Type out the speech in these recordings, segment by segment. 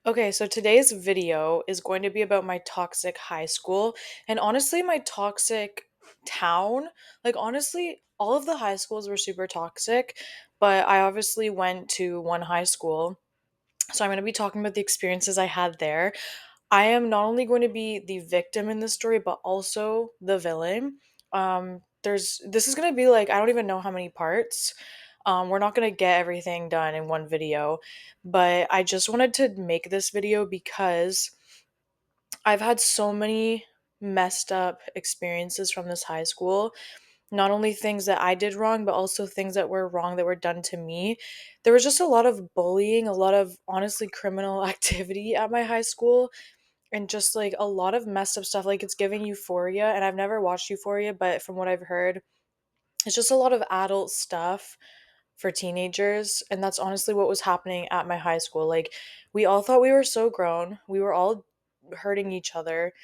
Okay, so today's video is going to be about my toxic high school and honestly, my toxic town. Like, honestly, all of the high schools were super toxic, but I obviously went to one high school. So, I'm going to be talking about the experiences I had there. I am not only going to be the victim in this story, but also the villain. This is going to be like, I don't even know how many parts. We're not going to get everything done in one video, but I just wanted to make this video because I've had so many messed up experiences from this high school. Not only things that I did wrong, but also things that were wrong that were done to me. There was just a lot of bullying, a lot of honestly criminal activity at my high school, and just like a lot of messed up stuff. Like, it's giving Euphoria, and I've never watched Euphoria, but from what I've heard, it's just a lot of adult stuff for teenagers, and that's honestly what was happening at my high school. Like, we all thought we were so grown. We were all hurting each other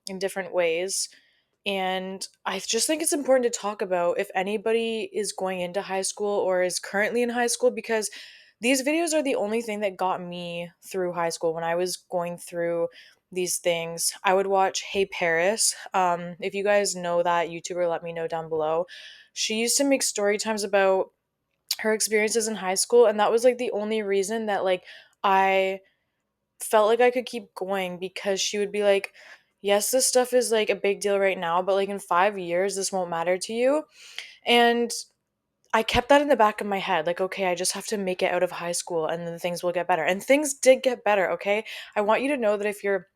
in different ways. And I just think it's important to talk about if anybody is going into high school or is currently in high school, because these videos are the only thing that got me through high school. When I was going through these things, I would watch Hey Paris. If you guys know that YouTuber, let me know down below. She used to make story times about her experiences in high school, and that was like the only reason that like I felt like I could keep going, because she would be like, yes, this stuff is like a big deal right now, but like in 5 years this won't matter to you. And I kept that in the back of my head, like, okay, I just have to make it out of high school and then things will get better. And things did get better, okay? I want you to know that if you're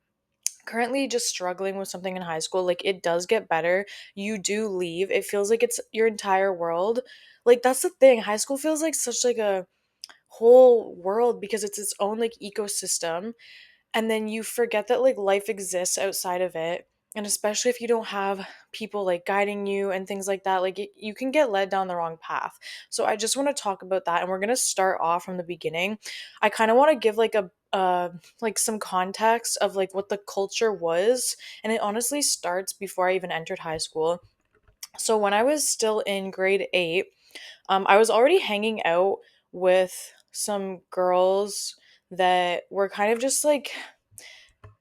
currently just struggling with something in high school, like, it does get better. You do leave. It feels like it's your entire world. Like, that's the thing. High school feels like such like a whole world because it's its own like ecosystem, and then you forget that like life exists outside of it. And especially if you don't have people like guiding you and things like that, like you can get led down the wrong path. So I just want to talk about that, and we're going to start off from the beginning. I kind of want to give like a like some context of like what the culture was, and it honestly starts before I even entered high school. So when I was still in grade 8, I was already hanging out with some girls that were kind of just like,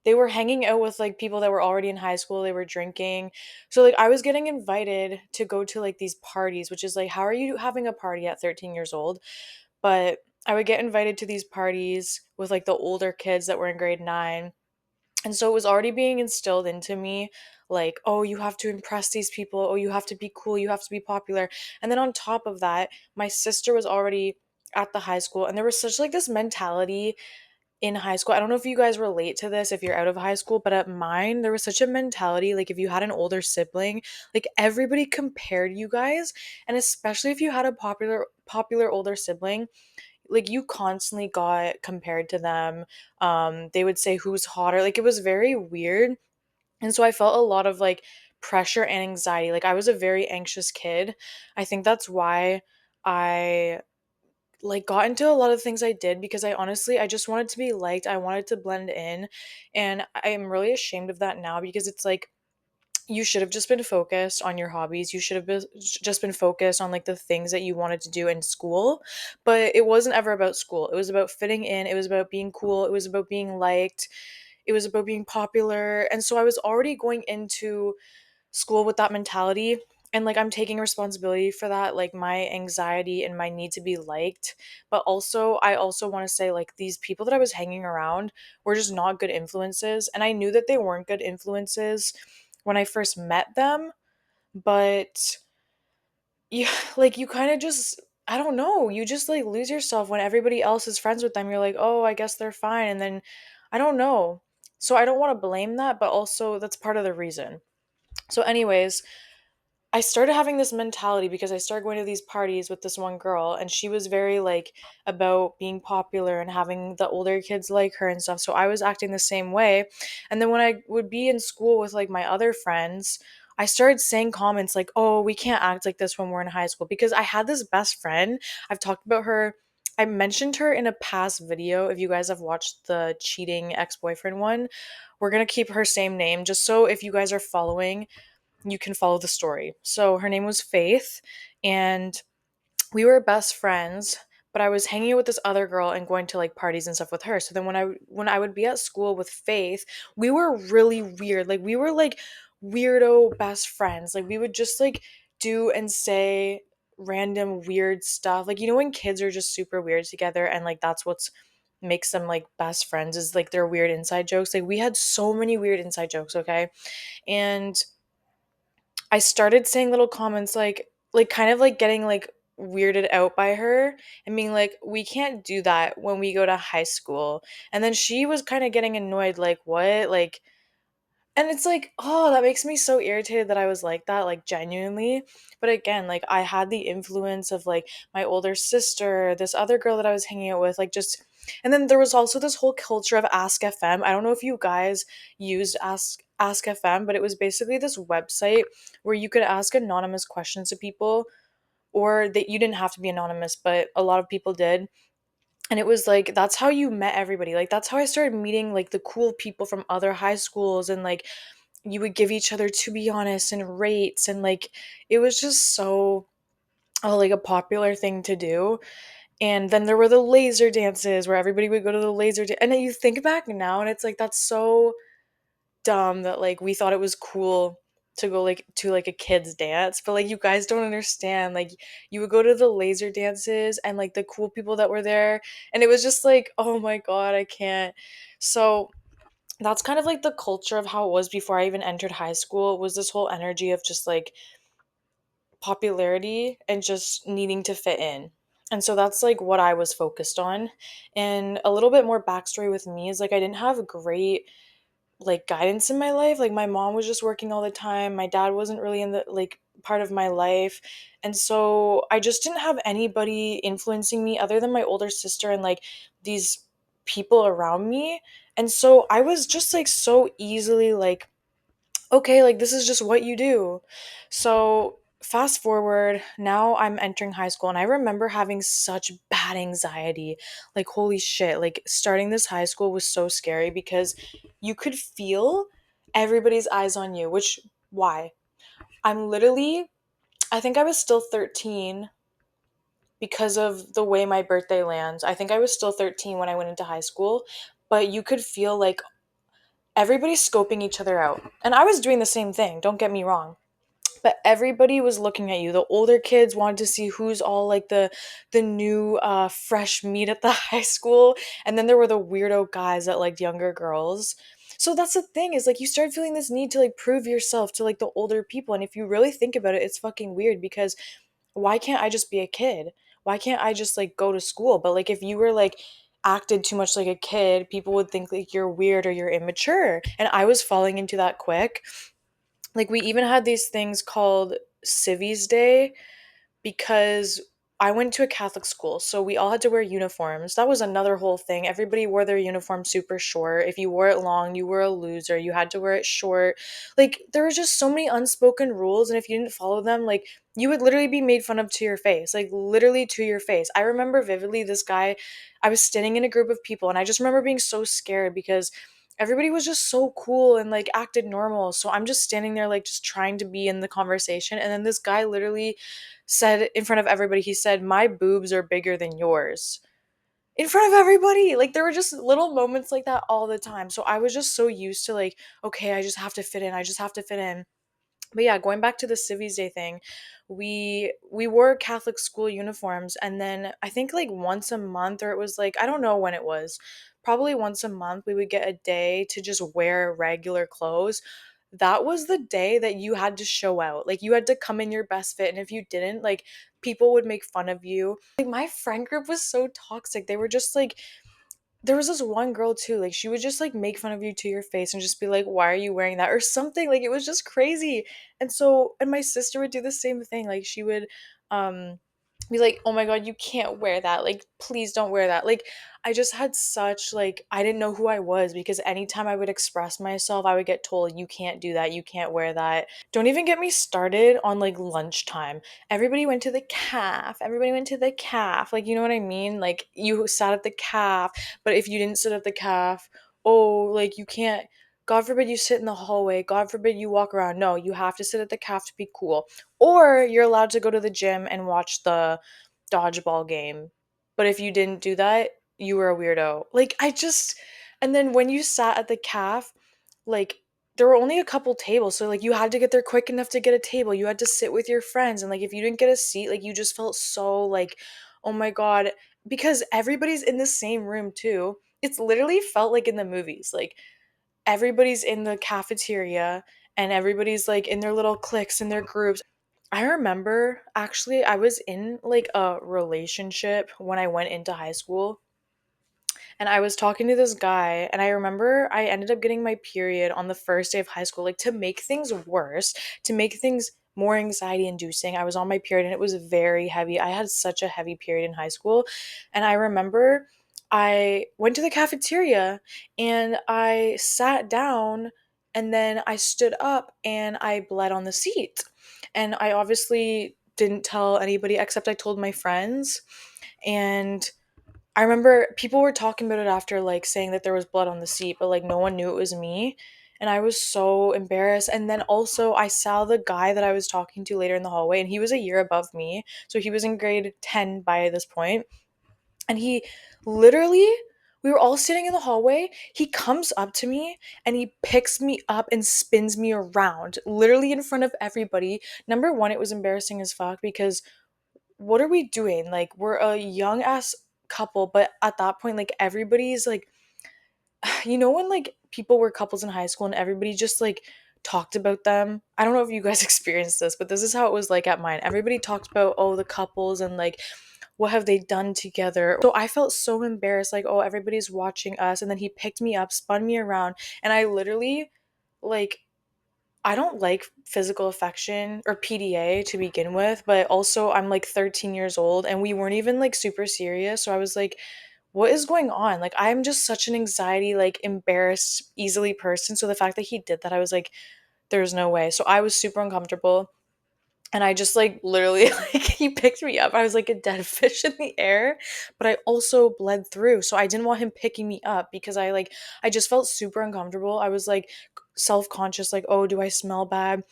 they were hanging out with like people that were already in high school. They were drinking. So like I was getting invited to go to like these parties, which is like, how are you having a party at 13 years old? But I would get invited to these parties with like the older kids that were in grade 9. And so it was already being instilled into me, like, oh, you have to impress these people. Oh, you have to be cool. You have to be popular. And then on top of that, my sister was already at the high school, and there was such like this mentality in high school. I don't know if you guys relate to this if you're out of high school, but at mine, there was such a mentality. Like, if you had an older sibling, like everybody compared you guys. And especially if you had a popular older sibling, like you constantly got compared to them. They would say who's hotter. Like, it was very weird. And so I felt a lot of like pressure and anxiety. Like, I was a very anxious kid. I think that's why I like got into a lot of things I did, because I just wanted to be liked. I wanted to blend in. And I am really ashamed of that now, because it's like, you should have just been focused on your hobbies. You should have just been focused on like the things that you wanted to do in school. But it wasn't ever about school. It was about fitting in. It was about being cool. It was about being liked. It was about being popular. And so I was already going into school with that mentality, and like I'm taking responsibility for that, like my anxiety and my need to be liked. But also, I also want to say, like, these people that I was hanging around were just not good influences, and I knew that they weren't good influences when I first met them. But yeah, like, you kind of just, I don't know, you just like lose yourself when everybody else is friends with them. You're like, oh, I guess they're fine. And then I don't know. So I don't want to blame that, but also that's part of the reason. So anyways, I started having this mentality because I started going to these parties with this one girl, and she was very like about being popular and having the older kids like her and stuff. So I was acting the same way. And then when I would be in school with like my other friends, I started saying comments like, "Oh, we can't act like this when we're in high school," because I had this best friend. I've talked about her. I mentioned her in a past video. If you guys have watched the cheating ex-boyfriend one, we're going to keep her same name just so if you guys are following, you can follow the story. So her name was Faith, and we were best friends, but I was hanging out with this other girl and going to like parties and stuff with her. So then when I would be at school with Faith, we were really weird. Like we were like weirdo best friends. Like we would just like do and say random weird stuff. Like when kids are just super weird together and like that's what's makes them like best friends is like their weird inside jokes. Like we had so many weird inside jokes, okay? And I started saying little comments like kind of like getting like weirded out by her and being like, we can't do that when we go to high school. And then she was kind of getting annoyed, like, what? Like, and it's like, oh, that makes me so irritated that I was like that, like genuinely. But again, like I had the influence of like my older sister, this other girl that I was hanging out with, like just and then there was also this whole culture of Ask FM. I don't know if you guys used Ask FM, but it was basically this website where you could ask anonymous questions to people, or that you didn't have to be anonymous, but a lot of people did. And it was like that's how you met everybody. Like that's how I started meeting like the cool people from other high schools, and like you would give each other, to be honest, and rates, and like it was just so like a popular thing to do. And then there were the laser dances where everybody would go to the and then you think back now and it's like that's so dumb that like we thought it was cool to go like to like a kid's dance, but like you guys don't understand. Like you would go to the laser dances and like the cool people that were there, and it was just like, oh my god, I can't. So that's kind of like the culture of how it was before I even entered high school. Was this whole energy of just like popularity and just needing to fit in. And so that's like what I was focused on. And a little bit more backstory with me is like I didn't have great like guidance in my life. Like my mom was just working all the time. My dad wasn't really in the like part of my life. And so I just didn't have anybody influencing me other than my older sister and like these people around me. And so I was just like so easily like, okay, like this is just what you do. So fast forward, now I'm entering high school and I remember having such bad anxiety. Like holy shit, like starting this high school was so scary because you could feel everybody's eyes on you, which why? I'm literally I think I was still 13 because of the way my birthday lands. I think I was still 13 when I went into high school, but you could feel like everybody's scoping each other out. And I was doing the same thing, don't get me wrong. But everybody was looking at you. The older kids wanted to see who's all like the new fresh meat at the high school, and then there were the weirdo guys that liked younger girls. So that's the thing is like you start feeling this need to like prove yourself to like the older people, and if you really think about it, it's fucking weird because why can't I just be a kid? Why can't I just like go to school? But like if you were like acted too much like a kid, people would think like you're weird or you're immature. And I was falling into that quick. Like we even had these things called Civies Day because I went to a Catholic school, so we all had to wear uniforms. That was another whole thing. Everybody wore their uniform super short. If you wore it long, you were a loser. You had to wear it short. Like there were just so many unspoken rules, and if you didn't follow them, like you would literally be made fun of to your face. Like literally to your face. I remember vividly this guy, I was standing in a group of people and I just remember being so scared because everybody was just so cool and like acted normal. So I'm just standing there like just trying to be in the conversation, and then this guy literally said in front of everybody, he said, "My boobs are bigger than yours." In front of everybody. Like there were just little moments like that all the time. So I was just so used to like, okay, I just have to fit in. I just have to fit in. But yeah, going back to the Civies Day thing, we wore Catholic school uniforms, and then I think like once a month, or it was like I don't know when it was. Probably once a month we would get a day to just wear regular clothes. That was the day that you had to show out. Like you had to come in your best fit, and if you didn't, like people would make fun of you. Like my friend group was so toxic. They were just like there was this one girl too, like she would just like make fun of you to your face and just be like, "Why are you wearing that?" or something. Like it was just crazy. And so and my sister would do the same thing. Like she would be like, "Oh my god, you can't wear that. Like please don't wear that." Like I just had such like I didn't know who I was because anytime I would express myself, I would get told, "You can't do that. You can't wear that." Don't even get me started on like lunchtime. Everybody went to the calf. Everybody went to the calf. Like, you know what I mean? Like, you sat at the calf, but if you didn't sit at the calf, oh, like, you can't. God forbid you sit in the hallway. God forbid you walk around. No, you have to sit at the calf to be cool. Or you're allowed to go to the gym and watch the dodgeball game. but if you didn't do that, you were a weirdo. Like, I just, and then when you sat at the calf, like, there were only a couple tables, so like you had to get there quick enough to get a table. You had to sit with your friends, and like if you didn't get a seat, like you just felt so like, oh my god, because everybody's in the same room too. It's literally felt like in the movies. Like everybody's in the cafeteria and everybody's like in their little cliques in their groups. I remember actually I was in like a relationship when I went into high school, and I was talking to this guy, and I remember I ended up getting my period on the first day of high school. Like, to make things worse, to make things more anxiety inducing, I was on my period and it was very heavy. I had such a heavy period in high school. And I remember I went to the cafeteria and I sat down, and then I stood up and I bled on the seat. And I obviously didn't tell anybody except I told my friends. And I remember people were talking about it after, like saying that there was blood on the seat, but like no one knew it was me. And I was so embarrassed. And then also, I saw the guy that I was talking to later in the hallway, and he was a year above me. So he was in grade 10 by this point. And he literally, we were all sitting in the hallway. He comes up to me and he picks me up and spins me around, literally in front of everybody. Number one, it was embarrassing as fuck because what are we doing? Like, we're a young ass couple, but at that point, like, everybody's like, when like people were couples in high school and everybody just like talked about them. I don't know if you guys experienced this, but this is how it was like at mine. Everybody talked about, oh, the couples and like what have they done together. So I felt so embarrassed, like, oh, everybody's watching us. And then he picked me up, spun me around, and I literally, like, I don't like physical affection or PDA to begin with, but also I'm like 13 years old and we weren't even like super serious. So I was like, what is going on? Like, I'm just such an anxiety, like embarrassed easily person. So the fact that he did that, I was like, there's no way. So I was super uncomfortable. And I just like literally like he picked me up. I was like a dead fish in the air, but I also bled through. So I didn't want him picking me up because I just felt super uncomfortable. I was like self-conscious, like, oh, do I smell bad?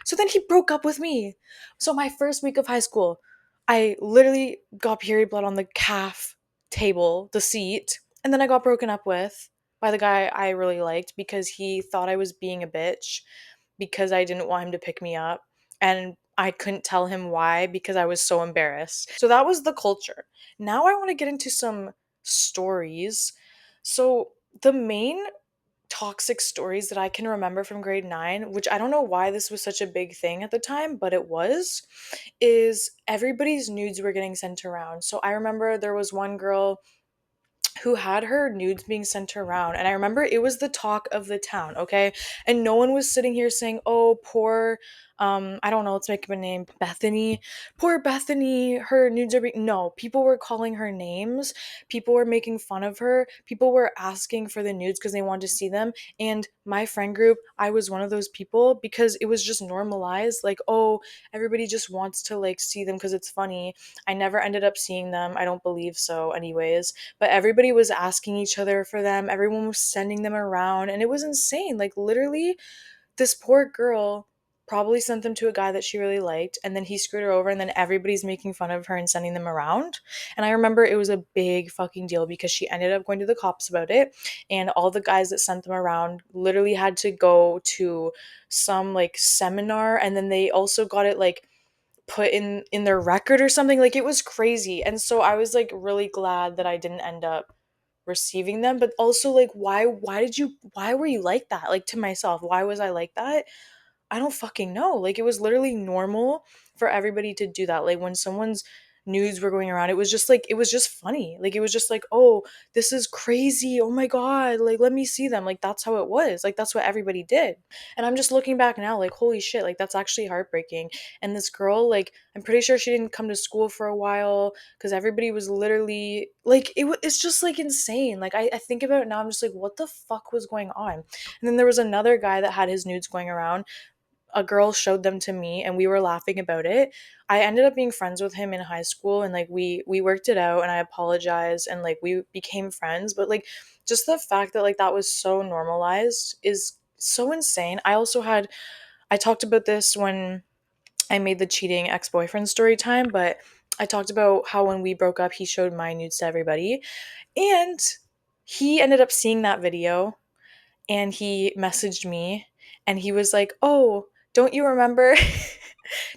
So then he broke up with me. So my first week of high school, I literally got period blood on the calf table, the seat, and then I got broken up with by the guy I really liked because he thought I was being a bitch because I didn't want him to pick me up. And I couldn't tell him why because I was so embarrassed. So that was the culture. Now I want to get into some stories. So the main toxic stories that I can remember from grade 9, which I don't know why this was such a big thing at the time, but it was, is everybody's nudes were getting sent around. So I remember there was one girl who had her nudes being sent around, and I remember it was the talk of the town, okay? And no one was sitting here saying, oh, poor, I don't know, let's make up a name, Bethany, poor Bethany, her nudes are being, no, people were calling her names, people were making fun of her, people were asking for the nudes because they wanted to see them. And my friend group, I was one of those people because it was just normalized, like, oh, everybody just wants to like see them because it's funny. I never ended up seeing them, I don't believe so anyways, but everybody was asking each other for them. Everyone was sending them around, and it was insane. Like, literally, this poor girl probably sent them to a guy that she really liked, and then he screwed her over, and then everybody's making fun of her and sending them around. And I remember it was a big fucking deal because she ended up going to the cops about it, and all the guys that sent them around literally had to go to some like seminar, and then they also got it like put in their record or something. Like, it was crazy. And so I was like really glad that I didn't end up receiving them, but also like, why were you like that? Like, to myself, why was I like that? I don't fucking know. Like, it was literally normal for everybody to do that. Like, when someone's nudes were going around, it was just like, it was just funny. Like, it was just like, oh, this is crazy. Oh my God. Like, let me see them. Like, that's how it was. Like, that's what everybody did. And I'm just looking back now, like, holy shit. Like, that's actually heartbreaking. And this girl, like, I'm pretty sure she didn't come to school for a while because everybody was literally like, it's just like insane. Like, I think about it now, I'm just like, what the fuck was going on? And then there was another guy that had his nudes going around. A girl showed them to me and we were laughing about it. I ended up being friends with him in high school, and like we worked it out, and I apologized, and like we became friends. But like, just the fact that like that was so normalized is so insane. I talked about this when I made the cheating ex-boyfriend story time, but I talked about how when we broke up, he showed my nudes to everybody. And he ended up seeing that video and he messaged me and he was like, "Oh, don't you remember?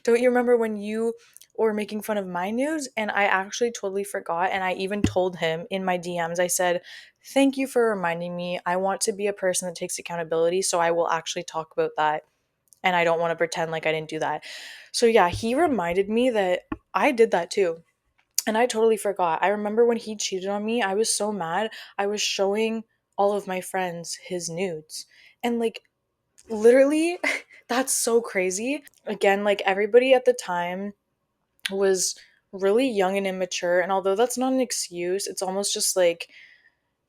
Don't you remember when you were making fun of my nudes?" And I actually totally forgot. And I even told him in my DMs, I said, "Thank you for reminding me. I want to be a person that takes accountability. So I will actually talk about that. And I don't want to pretend like I didn't do that." So yeah, he reminded me that I did that too. And I totally forgot. I remember when he cheated on me, I was so mad. I was showing all of my friends his nudes. And like literally, that's so crazy. Again, like everybody at the time was really young and immature. And although that's not an excuse, it's almost just like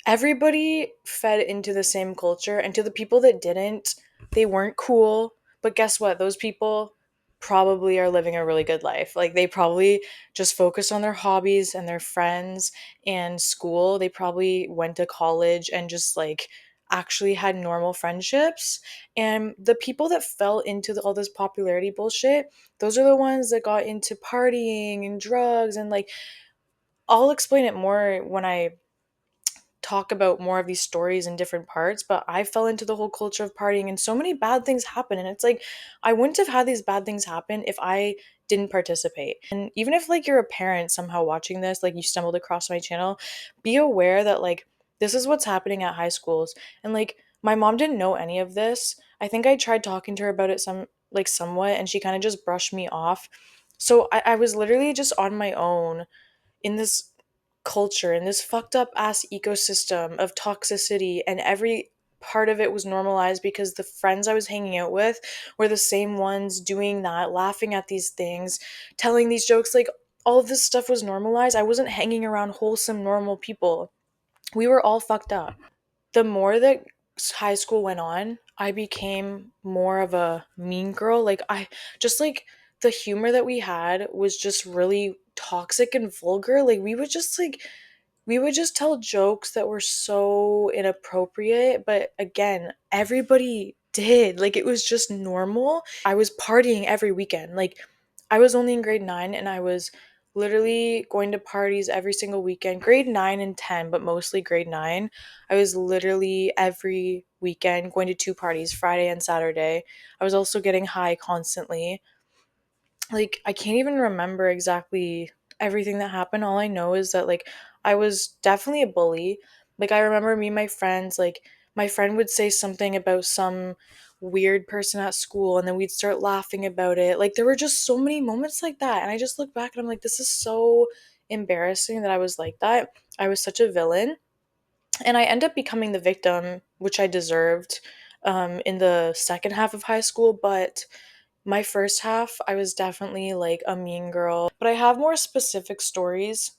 everybody fed into the same culture, and to the people that didn't, they weren't cool. But guess what? Those people probably are living a really good life. Like they probably just focused on their hobbies and their friends and school. They probably went to college and just like actually had normal friendships. And the people that fell into all this popularity bullshit, those are the ones that got into partying and drugs and like I'll explain it more when I talk about more of these stories in different parts, but I fell into the whole culture of partying and so many bad things happen. And it's like, I wouldn't have had these bad things happen if I didn't participate. And even if like you're a parent somehow watching this, like you stumbled across my channel, be aware that like this is what's happening at high schools. And like my mom didn't know any of this. I think I tried talking to her about it somewhat, and she kind of just brushed me off. So I was literally just on my own in this culture, in this fucked up ass ecosystem of toxicity, and every part of it was normalized because the friends I was hanging out with were the same ones doing that, laughing at these things, telling these jokes. Like all of this stuff was normalized. I wasn't hanging around wholesome normal people. We were all fucked up. The more that high school went on, I became more of a mean girl. Like I just like the humor that we had was just really toxic and vulgar. Like we would just tell jokes that were so inappropriate, but again, everybody did. Like it was just normal. I was partying every weekend. Like I was only in grade 9 and I was literally going to parties every single weekend. Grade 9 and 10, but mostly grade 9. I was literally every weekend going to two parties, Friday and Saturday. I was also getting high constantly. Like I can't even remember exactly everything that happened. All I know is that like I was definitely a bully. Like I remember me and my friends, like my friend would say something about some weird person at school and then we'd start laughing about it. Like there were just so many moments like that, and I just look back and I'm like, this is so embarrassing that I was like that. I was such a villain, and I end up becoming the victim, which I deserved in the second half of high school. But my first half, I was definitely like a mean girl. But I have more specific stories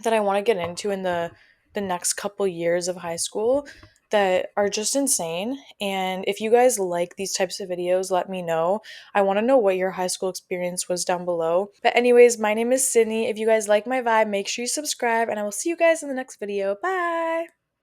that I want to get into in the next couple years of high school that are just insane. And if you guys like these types of videos, let me know. I want to know what your high school experience was down below. But anyways, my name is Sydney. If you guys like my vibe, make sure you subscribe and I will see you guys in the next video. Bye.